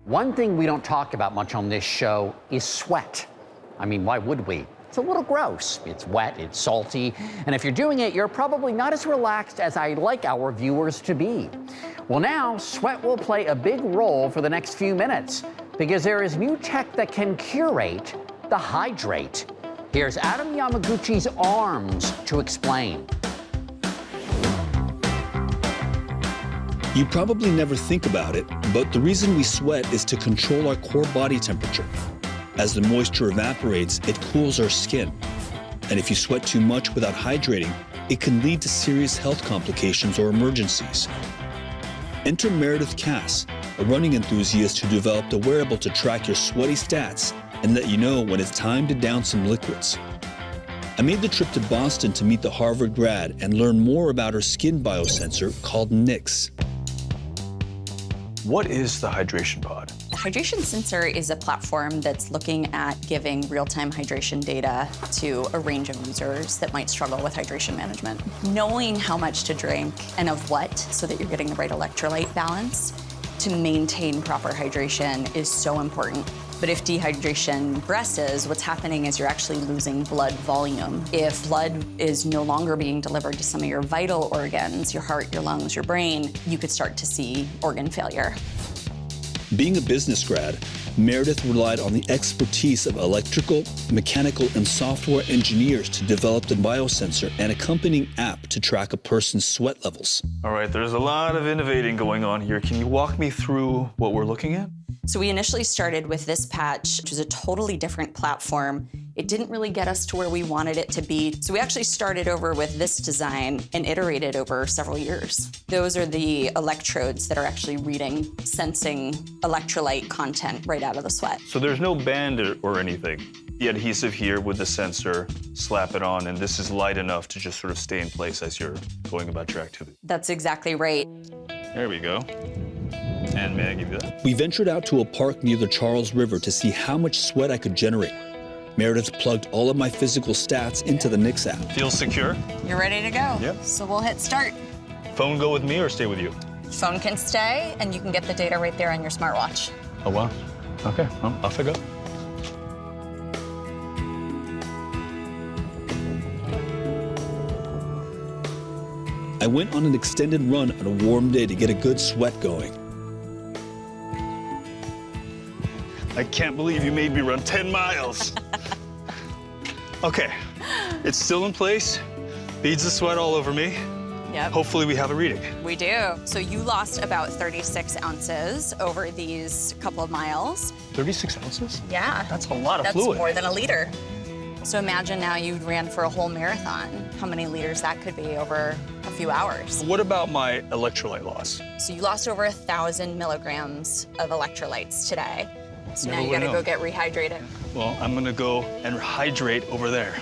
One thing we don't talk about much on this show is sweat. I mean, why would we? It's a little gross. It's wet, it's salty, and if you're doing it, you're probably not as relaxed as I'd like our viewers to be. Well, now, sweat will play a big role for the next few minutes because there is new tech that can curate the hydrate. Here's Adam Yamaguchi's arms to explain. You probably never think about it, but the reason we sweat is to control our core body temperature. As the moisture evaporates, it cools our skin. And if you sweat too much without hydrating, it can lead to serious health complications or emergencies. Enter Meredith Cass, a running enthusiast who developed a wearable to track your sweaty stats and let you know when it's time to down some liquids. I made the trip to Boston to meet the Harvard grad and learn more about her skin biosensor called Nix. What is the hydration pod? The hydration sensor is a platform that's looking at giving real-time hydration data to a range of users that might struggle with hydration management. Knowing how much to drink and of what so that you're getting the right electrolyte balance to maintain proper hydration is so important. But if dehydration progresses, what's happening is you're actually losing blood volume. If blood is no longer being delivered to some of your vital organs, your heart, your lungs, your brain, you could start to see organ failure. Being a business grad, Meredith relied on the expertise of electrical, mechanical, and software engineers to develop the biosensor and accompanying app to track a person's sweat levels. All right, there's a lot of innovating going on here. Can you walk me through what we're looking at? So we initially started with this patch, which was a totally different platform. It didn't really get us to where we wanted it to be. So we actually started over with this design and iterated over several years. Those are the electrodes that are actually reading, sensing electrolyte content right out of the sweat. So there's no band or anything. The adhesive here with the sensor, slap it on, and this is light enough to just sort of stay in place as you're going about your activity. That's exactly right. There we go. And may I give you that? We ventured out to a park near the Charles River to see how much sweat I could generate. Meredith plugged all of my physical stats into the Nix app. Feels secure? You're ready to go. Yep. So we'll hit start. Phone go with me or stay with you? Phone can stay, and you can get the data right there on your smartwatch. Oh, wow. Okay, well, off I go. I went on an extended run on a warm day to get a good sweat going. I can't believe you made me run 10 miles. Okay, it's still in place. Beads of sweat all over me. Yep. Hopefully we have a reading. We do. So you lost about 36 ounces over these couple of miles. 36 ounces? Yeah. That's a lot of That's fluid. more than a liter. So imagine now you ran for a whole marathon, how many liters that could be over a few hours. What about my electrolyte loss? So you lost over 1,000 milligrams of electrolytes today. So now Never you would gotta know. go get rehydrated. Well, I'm gonna go and hydrate over there.